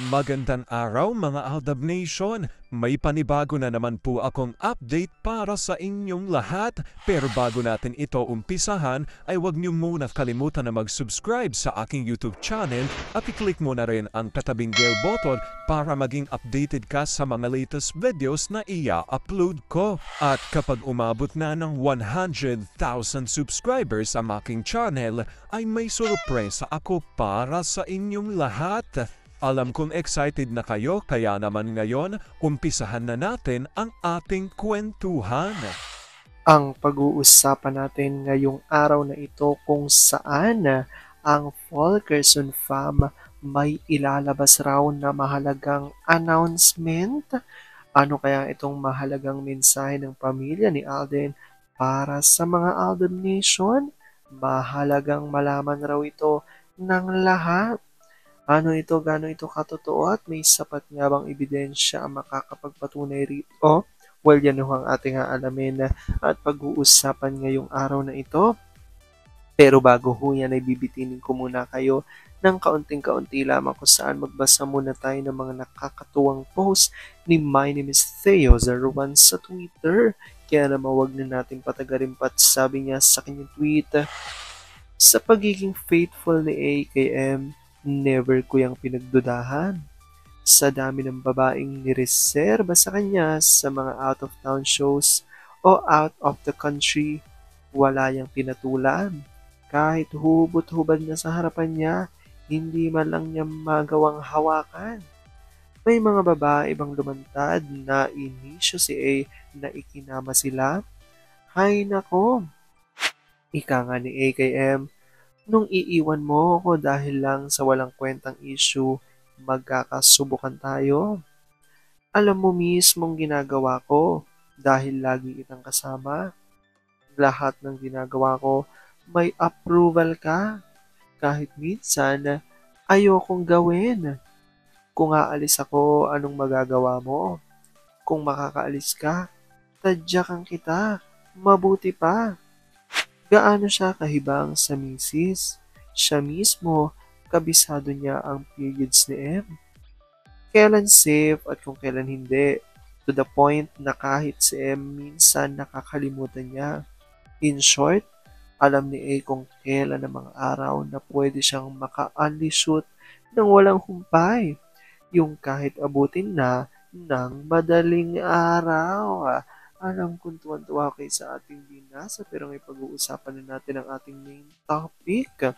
Magandang araw mga Aldab Nation! May panibago na naman po akong update para sa inyong lahat. Pero bago natin ito umpisahan ay huwag niyo muna kalimutan na mag-subscribe sa aking YouTube channel at i-click mo na rin ang katabing bell button para maging updated ka sa mga latest videos na ia-upload ko. At kapag umabot na ng 100,000 subscribers ang aking channel ay may sorpresa ako para sa inyong lahat. Alam kong excited na kayo kaya naman ngayon, umpisahan na natin ang ating kwentuhan. Ang pag-uusapan natin ngayong araw na ito kung saan ang Fulkerson Fam may ilalabas raw na mahalagang announcement. Ano kaya itong mahalagang mensahe ng pamilya ni Alden para sa mga Alden Nation? Mahalagang malaman raw ito ng lahat. Ano ito, gaano ito katotoo at may sapat nga bang ebidensya ang makakapagpatunay rito? Well, yan ho ang ating aalamin at pag-uusapan ngayong araw na ito. Pero bago ho yan ay bibitinin ko muna kayo ng kaunting-kaunti lamang kung saan magbasa muna tayo ng mga nakakatuwang post ni My Name is Theo01 sa Twitter. Kaya naman wag na natin patagarin pa at sabi niya sa kanyang tweet, sa pagiging faithful ni AKM, never ko yang pinagdudahan. Sa dami ng babaeng nireserba sa kanya sa mga out-of-town shows o out of the country, wala yang pinatulan. Kahit hubot-hubad na sa harapan niya, hindi man lang niya magawang hawakan. May mga babae bang lumantad na inisyo si A na ikinama sila? Hay nako, ika nga ni AKM, nung iiwan mo ako dahil lang sa walang kwentang issue, magkakasubukan tayo. Alam mo mismong ginagawa ko dahil lagi kitang kasama. Lahat ng ginagawa ko may approval ka. Kahit minsan ayokong gawin. Kung aalis ako, anong magagawa mo? Kung makakaalis ka, tadyakan kita. Mabuti pa. Gaano siya kahibang sa misis? Siya mismo, kabisado niya ang periods ni M. Kailan safe at kung kailan hindi. To the point na kahit si M minsan nakakalimutan niya. In short, alam ni A kung kailan ang mga araw na pwede siyang maka-only shoot nang walang humpay. Yung kahit abutin na ng madaling araw. Alam kong tuwan-tuwa kayo sa ating binasa pero may pag-uusapan na natin ang ating main topic.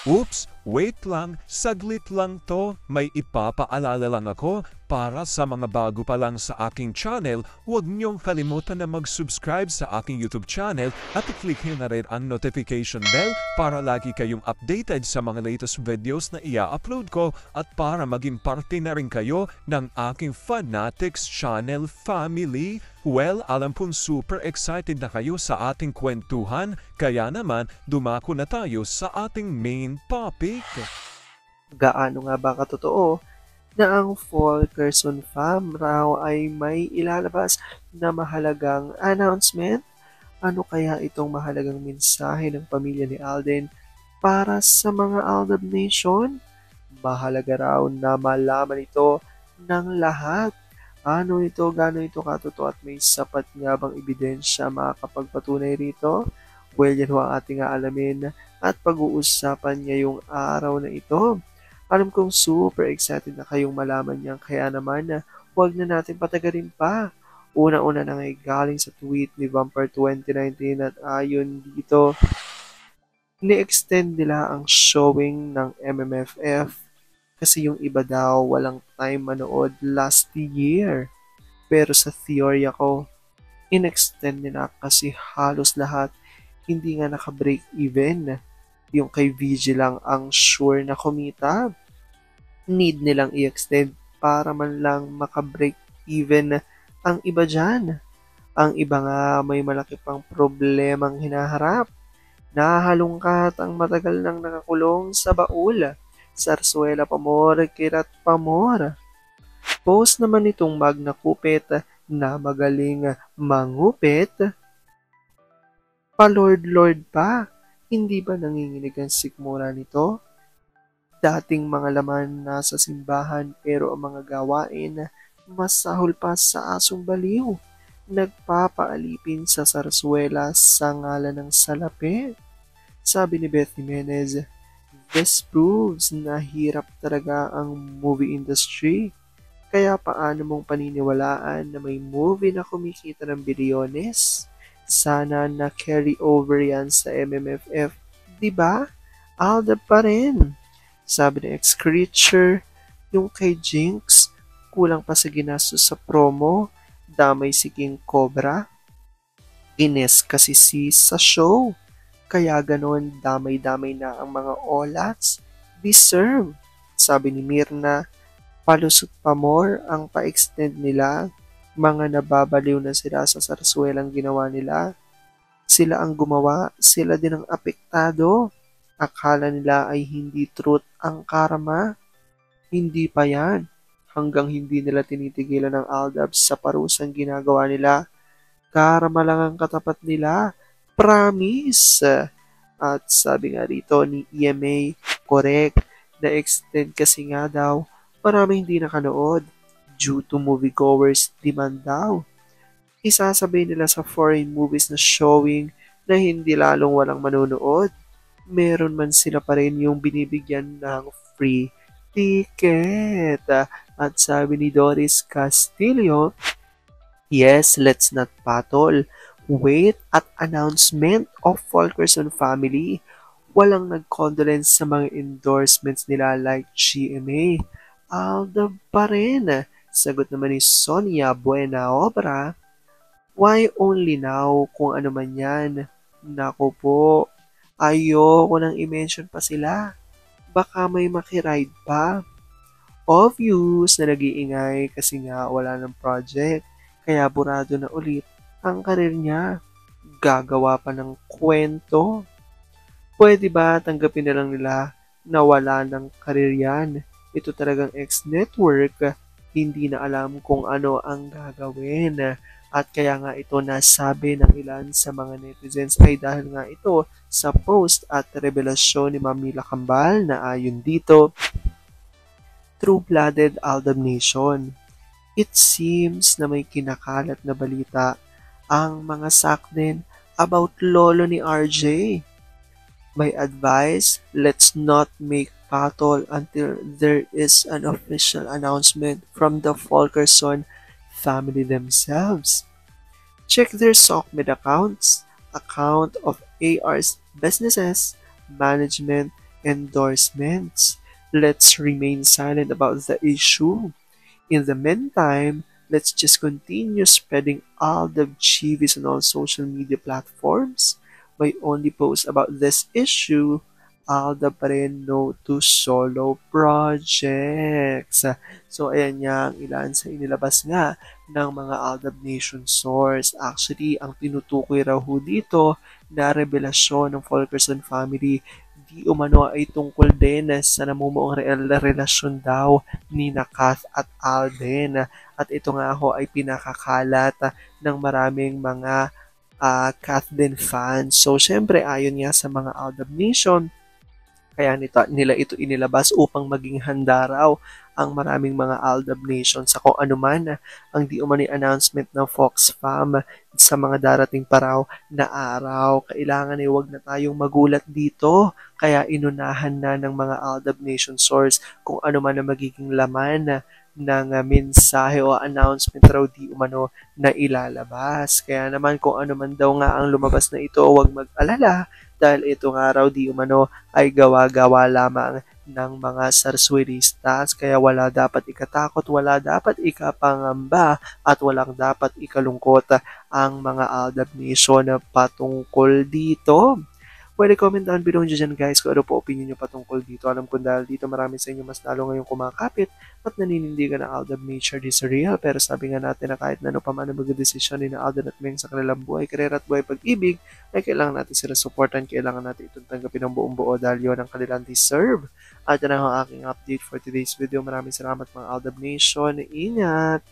Oops, wait lang, saglit lang to. May ipapaalala lang ako para sa mga bago pa lang sa aking channel, huwag niyong kalimutan na mag-subscribe sa aking YouTube channel at i-click nyo na rin ang notification bell para lagi kayong updated sa mga latest videos na ia-upload ko at para maging parte na rin kayo ng aking Fanatics channel family. Well, alam kong super excited na kayo sa ating kwentuhan, kaya naman dumako na tayo sa ating main topic. Gaano nga ba katotoo na ang Fulkerson Fam raw ay may ilalabas na mahalagang announcement? Ano kaya itong mahalagang mensahe ng pamilya ni Alden para sa mga Aldab Nation? Mahalaga raw na malaman ito ng lahat. Ano ito, gaano ito katotoo at may sapat nga bang ebidensya makakapagpatunay rito? Well, yan ho ang ating aalamin at pag-uusapan ngayong araw na ito. Alam kong super excited na kayong malaman yan, kaya naman huwag na natin patagalin pa. Una-una na ngay galing sa tweet ni Vampire 2019 at ayon dito, ni-extend nila ang showing ng MMFF kasi yung iba daw walang time manood last year. Pero sa theory ko, in-extend nila kasi halos lahat hindi nga naka-break even. Yung kay VG lang ang sure na kumita. Need nilang i-extend para man lang maka-break even ang iba dyan. Ang iba nga may malaki pang problemang hinaharap. Nahalungkat ang matagal nang nakakulong sa baul. Sarsuela Pamor, Kirat Pamor. Post naman itong Magna Kupit na magaling mangupit. Pa-Lord-Lord pa. Hindi ba nanginginig ang sikmura nito? Dating mga laman nasa simbahan pero ang mga gawain mas sahol pa sa asong baliw. Nagpapaalipin sa sarsuela sa ngalan ng salapi. Sabi ni Beth Jimenez, this proves na hirap talaga ang movie industry. Kaya paano mong paniniwalaan na may movie na kumikita ng bilyones? Sana na carry over yan sa MMFF, di ba? Alda pa rin. Sabi ng ex-creature, yung kay Jinx, kulang pa sa ginastos sa promo, damay si King Cobra. Ines kasi si sa show. Kaya ganon damay-damay na ang mga olats. Deserve. Sabi ni Mirna, palusot pa more ang pa-extend nila. Mga nababaliw na sila sa sarsuelang ginawa nila. Sila ang gumawa, sila din ang apektado. Akala nila ay hindi truth ang karma. Hindi pa yan. Hanggang hindi nila tinitigilan ng Aldabs sa parusang ginagawa nila. Karma lang ang katapat nila. Promise! At sabi nga rito ni EMA, correct, na-extend kasi nga daw, maraming hindi nakanood due to moviegoers demand daw. Isasabay nila sa foreign movies na showing na hindi lalong walang manonood. Meron man sila pa rin yung binibigyan ng free ticket. At sabi ni Doris Castillo, yes, let's not battle. Wait at announcement of Fulkerson family. Walang nag-condolence sa mga endorsements nila like GMA. Alda pa rin. Sagot naman ni Sonia Buena Obra, why only now kung ano man yan? Nako po, ayoko nang i-mention pa sila. Baka may makiride pa. Obvious na nag-iingay kasi nga wala ng project. Kaya burado na ulit ang karir niya. Gagawa pa ng kwento. Pwede ba tanggapin na lang nila na wala ng karir yan? Ito talagang ex-network. Hindi na alam kung ano ang gagawin. At kaya nga ito nasabi ng ilan sa mga netizens ay dahil nga ito sa post at revelasyon ni Mamila Kambal na ayon dito, True-blooded Aldab Nation. It seems na may kinakalat na balita ang mga sakden about lolo ni RJ. My advice, let's not make battle until there is an official announcement from the Fulkerson family themselves. Check their SOCMED accounts, account of AR's businesses, management, endorsements. Let's remain silent about the issue. In the meantime, let's just continue spreading all the chivis on all social media platforms. My only post about this issue, Alda pa rin no to solo projects. So, ayan nga ang ilan sa inilabas nga ng mga Aldab Nation source. Actually, ang tinutukoy raw ho dito na revelasyon ng Fulkerson family di umano ay tungkol din sa namumuong relasyon daw ni Kath at Alden. At ito nga ho ay pinakakalat ng maraming mga Kathleen fans. So, syempre, ayon nga sa mga Aldab Nation, kaya nila ito inilabas upang maging handa raw ang maraming mga Aldab Nation sa kung ano man ang di umani announcement ng Fox Fam sa mga darating pa raw na araw. Kailangan ay huwag na tayong magulat dito. Kaya inunahan na ng mga Aldab Nation source kung ano man ang magiging laman ng mensahe o announcement raw di umano na ilalabas. Kaya naman kung ano man daw nga ang lumabas na ito, huwag mag-alala dahil ito nga raw di umano ay gawa-gawa lamang ng mga sarsuelistas. Kaya wala dapat ikatakot, wala dapat ikapangamba, at walang dapat ikalungkot ang mga Aldab Nation patungkol dito. Pwede comment down below dyan guys kung ano po opinion nyo patungkol dito. Alam ko dahil dito marami sa inyo mas lalo ngayong kumakapit at naninindigan na Aldab nature is real. Pero sabi nga natin na kahit na ano pa man ang magdesisyon ni na Alden at Meng sa kanilang buhay, karera at buhay pag-ibig, ay kailangan natin sila supportan, kailangan natin itong tanggapin ng buong buo dahil yun ang kanilang deserve. At yan ang aking update for today's video. Maraming salamat mga Aldab Nation. Ingat!